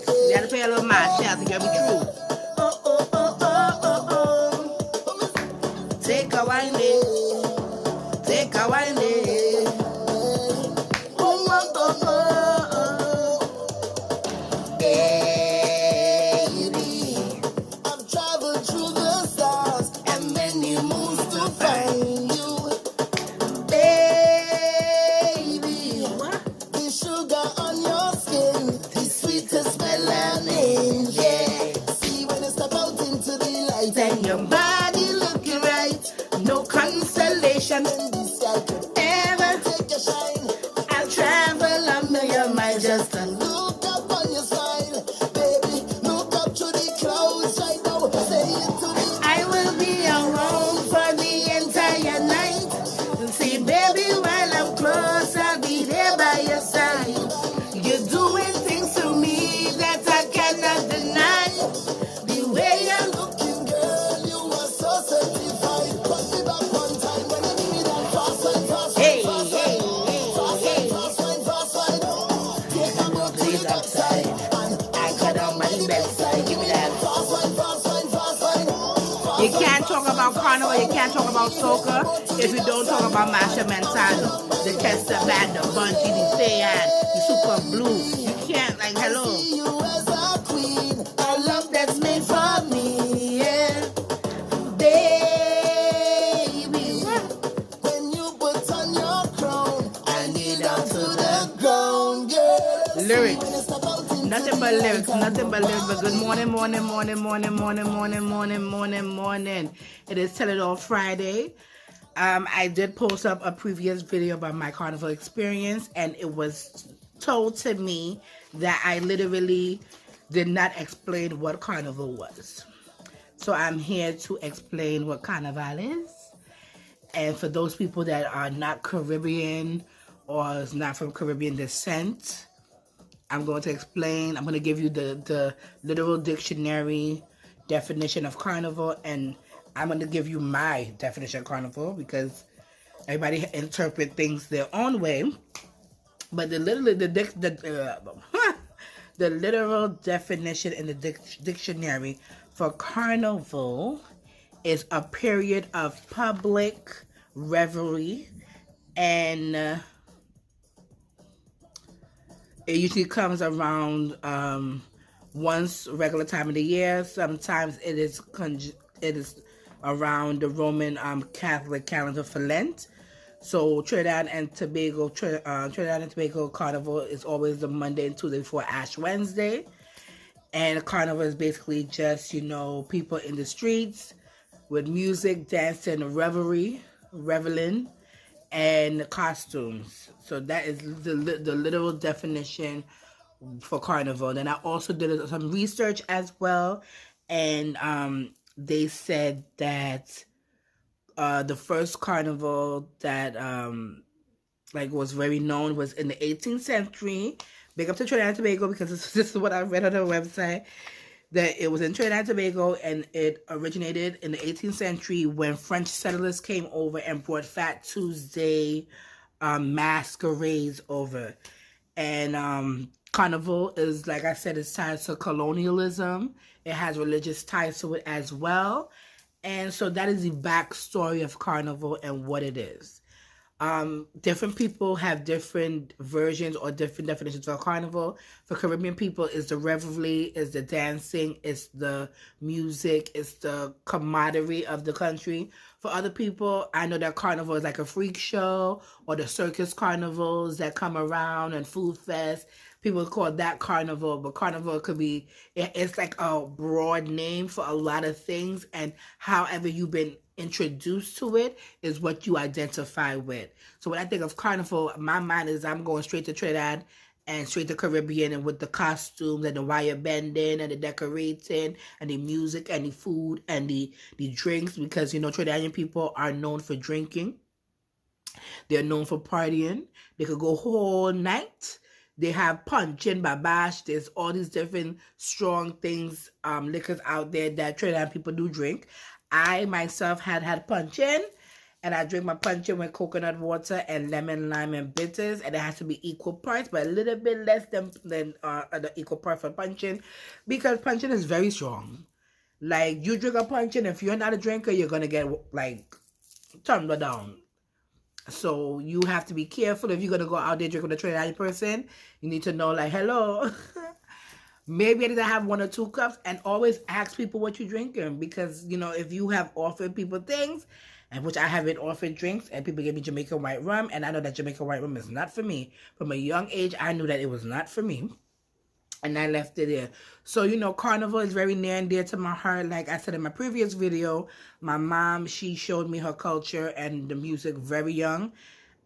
You gotta play a little mash out to get me through. Oh, oh, oh, oh, oh, oh. Take a wine day. Take a wine day. Oh, oh, oh, oh, oh. Baby, I've traveled through the stars and many moons to find you. Baby, the sugar on your skin, the sweetest melanin, yeah. See when you step out into the light and your body looking right. No constellation in the sky could ever take a shine. I'll travel under your mind just to look up on your smile. Baby, look up to the clouds right now. Say it to me. I will be around for the entire night. See, baby, while I'm close, I'll be there by your side. You're doing things to me that I cannot deny. The way you're looking, girl, you are so certified. Put me back one time when you give me that fast wine, fast wine, fast wine. Fast wine, fast wine, fast wine. Take a boat to the backside and anchor down by the bedside. Give me that fast wine, fast wine, fast wine. You can't talk about carnival, you can't talk about soca if you don't talk about Masha Mentano, the Kester Band, the Bunchy, the Sayan, the Super Blue. You can't, like, hello. I see you as a queen, a love that's made for me, yeah. Baby, when you put on your crown, I need down to the ground, girl. Lyrics. Nothing but lyrics, nothing but lyrics. But good morning, morning, morning, morning, morning, morning, morning, morning, morning. It is Tell It All Friday. I did post up a previous video about my carnival experience, and it was told to me that I literally did not explain what carnival was. So I'm here to explain what carnival is. And for those people that are not Caribbean or is not from Caribbean descent, I'm going to explain. I'm going to give you the literal dictionary definition of carnival, and I'm going to give you my definition of carnival because everybody interpret things their own way. But the literal definition in the dictionary for carnival is a period of public revelry, and it usually comes around once regular time of the year. Sometimes it is around the Roman Catholic calendar for Lent. So Trinidad and Tobago Carnival is always the Monday and Tuesday before Ash Wednesday. And Carnival is basically just, people in the streets with music, dancing, reveling, and costumes. So that is the literal definition for carnival. Then I also did some research as well, and they said that the first carnival that was very known was in the 18th century. Big up to Trinidad and Tobago because this is what I read on their website. That it was in Trinidad and Tobago, and it originated in the 18th century when French settlers came over and brought Fat Tuesday masquerades over. And carnival is, like I said, it's tied to colonialism. It has religious ties to it as well. And so that is the backstory of carnival and what it is. Different people have different versions or different definitions for carnival. For Caribbean people, it's the revelry, it's the dancing, it's the music, it's the camaraderie of the country. For other people, I know that carnival is like a freak show, or the circus carnivals that come around, and food fest. People call that carnival, but carnival could be, it's like a broad name for a lot of things, and however you've been introduced to it is what you identify with. So when I think of carnival, my mind is I'm going straight to Trinidad and straight to Caribbean, and with the costumes and the wire bending and the decorating and the music and the food and the drinks, because Trinidadian people are known for drinking. They're known for partying. They could go whole night. They have punch and babash. There's all these different strong things, liquors out there that Trinidad people do drink. I myself had punch in, And I drink my puncheon with coconut water and lemon, lime, and bitters. And it has to be equal parts, but a little bit less than the equal part for puncheon. Because puncheon is very strong. Like, you drink a puncheon, if you're not a drinker, you're going to get, like, tumbled down. So you have to be careful if you're going to go out there drinking with a Trinidad person. You need to know, like, hello. Maybe I need to have 1 or 2 cups, and always ask people what you're drinking. Because, you know, if you have offered people things, and which I haven't offered drinks, and people give me Jamaican white rum, and I know that Jamaican white rum is not for me. From a young age, I knew that it was not for me. And I left it there. So, you know, Carnival is very near and dear to my heart. Like I said in my previous video, my mom, she showed me her culture and the music very young.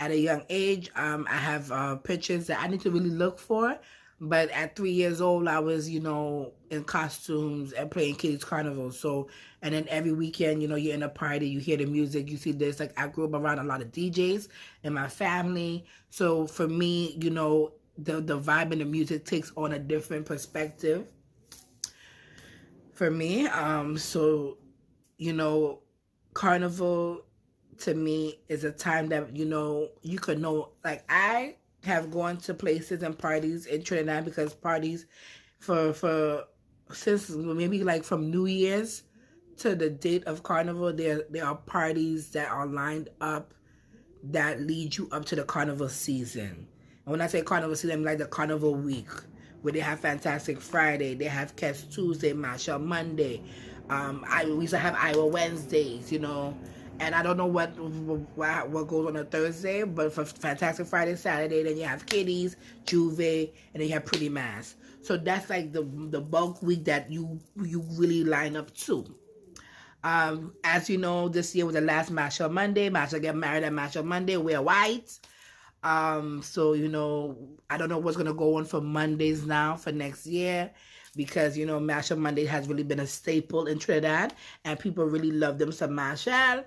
At a young age, I have pictures that I need to really look for. But at 3 years old, I was, you know, in costumes and playing kids' carnival. So, and then every weekend, you know, you're in a party, you hear the music, you see this. Like, I grew up around a lot of DJs in my family. So, for me, you know, the vibe and the music takes on a different perspective for me. So, you know, Carnival to me is a time that, you know, you could know, like, I have gone to places and parties in Trinidad, because parties for since maybe like from New Year's to the date of Carnival, there are parties that are lined up that lead you up to the Carnival season. And when I say Carnival season, I mean like the Carnival week, where they have Fantastic Friday, they have Catch Tuesday, Mashup Monday. We used to have Iowa Wednesdays, you know. And I don't know what goes on Thursday, but for Fantastic Friday, Saturday, then you have Kiddies, Juve, and then you have Pretty Mass. So that's like the bulk week that you really line up to. As you know, this year was the last Mashup Monday. Mashup get married at Mashup Monday. Wear white. So, you know, I don't know what's going to go on for Mondays now for next year, because, you know, Mashup Monday has really been a staple in Trinidad, and people really love them some Mashal,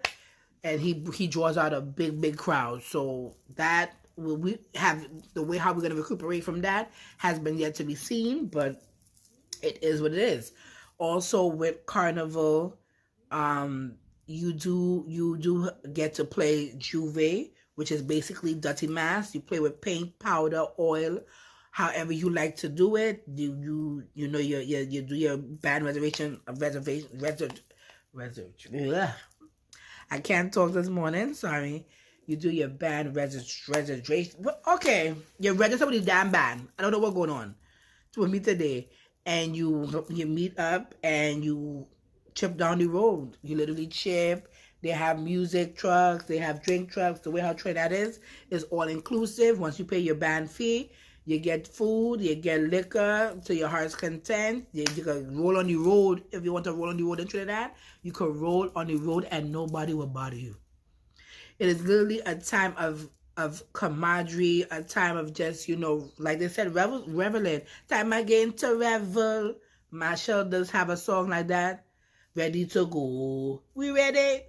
and he draws out a big crowd. So that we have the way how we're going to recuperate from that has been yet to be seen, but it is what it is. Also with Carnival, you do get to play Juve, which is basically dirty mass. You play with paint, powder, oil, however you like to do it. You know you do your band reservation. I can't talk this morning. Sorry. You do your band registration. Okay, you register with the damn band. I don't know what's going on with me today. And you meet up and you chip down the road. You literally chip. They have music trucks. They have drink trucks. The way how Trinidad is all inclusive. Once you pay your band fee, you get food, you get liquor to your heart's content. You can roll on the road. If you want to roll on the road in Trinidad, you can roll on the road and nobody will bother you. It is literally a time of camaraderie, a time of just, you know, like they said, reveling. Time again to revel. Marshall does have a song like that. Ready to go. We ready?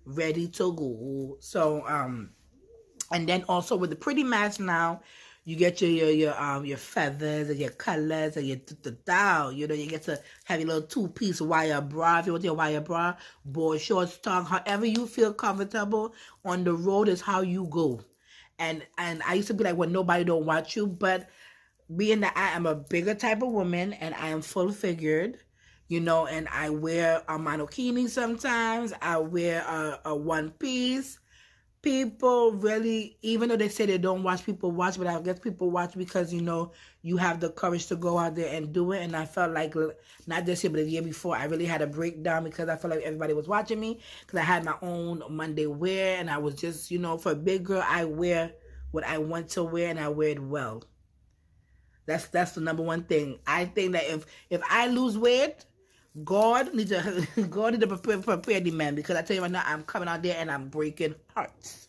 Ready to go. So, and then also with the Pretty Mass now, you get your feathers and your colors and your you know, you get to have your little 2-piece wire bra. If you want your wire bra, board shorts, tongue, however you feel comfortable on the road is how you go. And I used to be like, when nobody don't watch you, but being that I am a bigger type of woman and I am full figured, you know, and I wear a monokini sometimes, I wear a 1-piece. People really, even though they say they don't watch, people watch, but I guess people watch because, you know, you have the courage to go out there and do it. And I felt like, not this year, but the year before, I really had a breakdown because I felt like everybody was watching me, because I had my own Monday wear, and I was just, you know, for a big girl, I wear what I want to wear, and I wear it well. That's the number one thing. I think that if I lose weight, God need to prepare the man, because I tell you right now, I'm coming out there and I'm breaking hearts.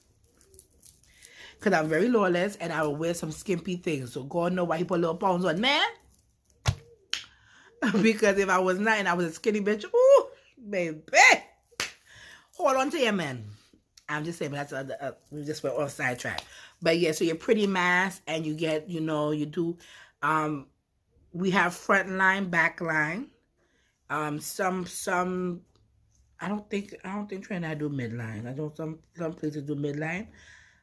Because I'm very lawless and I will wear some skimpy things. So God know why he put little pounds on, man. Because if I was not and I was a skinny bitch, ooh, baby, hold on to your man. I'm just saying, but that's we just went off sidetrack. But yeah, so you're Pretty Mass, and you get, you know, you do. We have front line, back line. Some I don't think Trinidad do midline. I know some places do midline.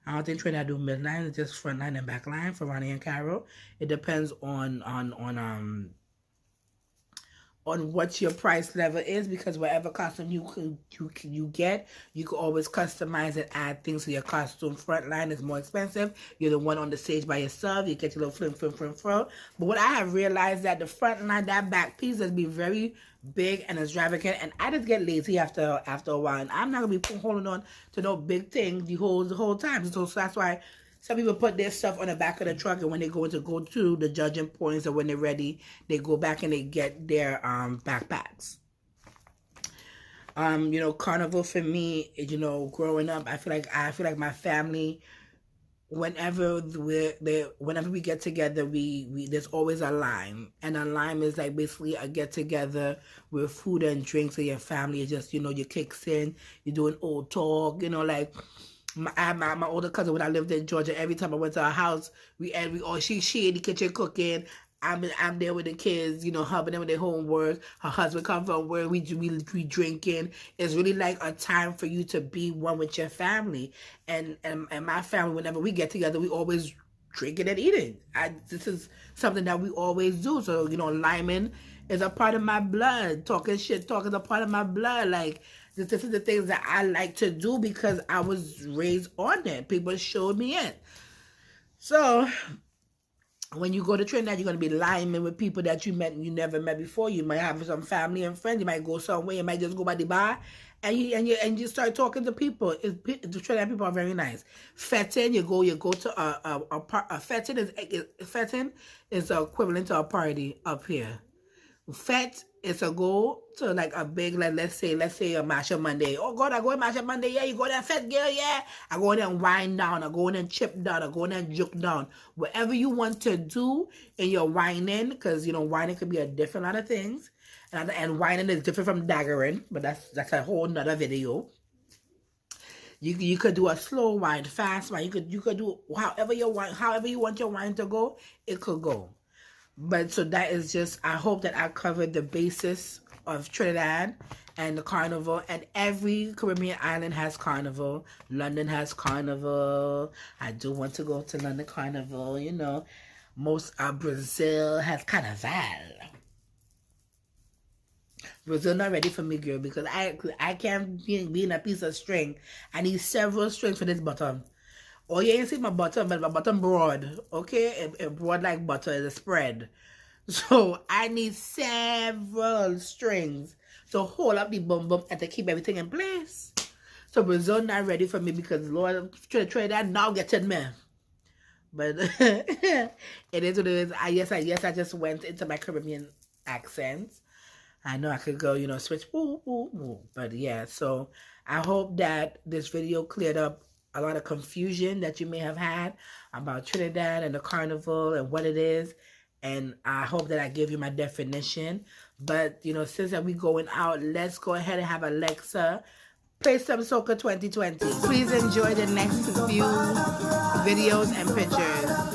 I don't think Trinidad do midline. It's just front line and back line for Ronnie and Carol. It depends on what your price level is, because whatever costume you get, you can always customize and add things to your costume. Front line is more expensive. You're the one on the stage by yourself. You get your little flim. But what I have realized that the front line, that back piece, has been very big and extravagant, and I just get lazy after a while. And I'm not gonna be holding on to no big thing the whole time. So that's why some people put their stuff on the back of the truck, and when they go to the judging points, or when they're ready, they go back and they get their backpacks. Carnival for me, growing up, I feel like my family, whenever we get together, we there's always a lime, and a lime is like basically a get together with food and drinks, and your family is just, you kicks in, you're doing old talk, like my older cousin, when I lived in Georgia, every time I went to her house, she in the kitchen cooking. I'm there with the kids, helping them with their homework. Her husband come from work. We drinking. It's really like a time for you to be one with your family. And my family, whenever we get together, we always drinking and eating. This is something that we always do. So, liming is a part of my blood. Talking is a part of my blood. Like, this is the things that I like to do because I was raised on it. People showed me it. So when you go to Trinidad, you're going to be liming with people that you never met before. You might have some family and friends. You might go somewhere. You might just go by the bar, and you start talking to people. The Trinidad people are very nice. Fetting, you go to a fetting is the equivalent to a party up here. Fet is a go to like a big, like let's say a Masha Monday. Oh God, I go to Masha Monday. Yeah, you go there, Fet girl. Yeah, I go there and wind down. I go there and chip down. I go there and juke down. Whatever you want to do in your whining, because whining could be a different lot of things, and whining is different from daggering, but that's a whole nother video. You could do a slow wine, fast wine. You could do however you want your wine to go. It could go. But so that is just, I hope that I covered the basis of Trinidad and the carnival. And every Caribbean island has carnival. London has carnival. I do want to go to London Carnival, Most of Brazil has carnival. Brazil not ready for me, girl, because I can't be in a piece of string. I need several strings for this bottom. Oh, yeah, you see my bottom, but my bottom broad, okay? It broad like butter, it's a spread. So I need several strings to hold up the bum and to keep everything in place. So Brazil not ready for me because Lord Trinidad now getting me. But it is what it is. I just went into my Caribbean accents. I know I could go, switch, woo, woo, woo. But yeah, so I hope that this video cleared up a lot of confusion that you may have had about Trinidad and the carnival and what it is. And I hope that I give you my definition. But, since that we going out, let's go ahead and have Alexa play some Soca 2020. Please enjoy the next few videos and pictures.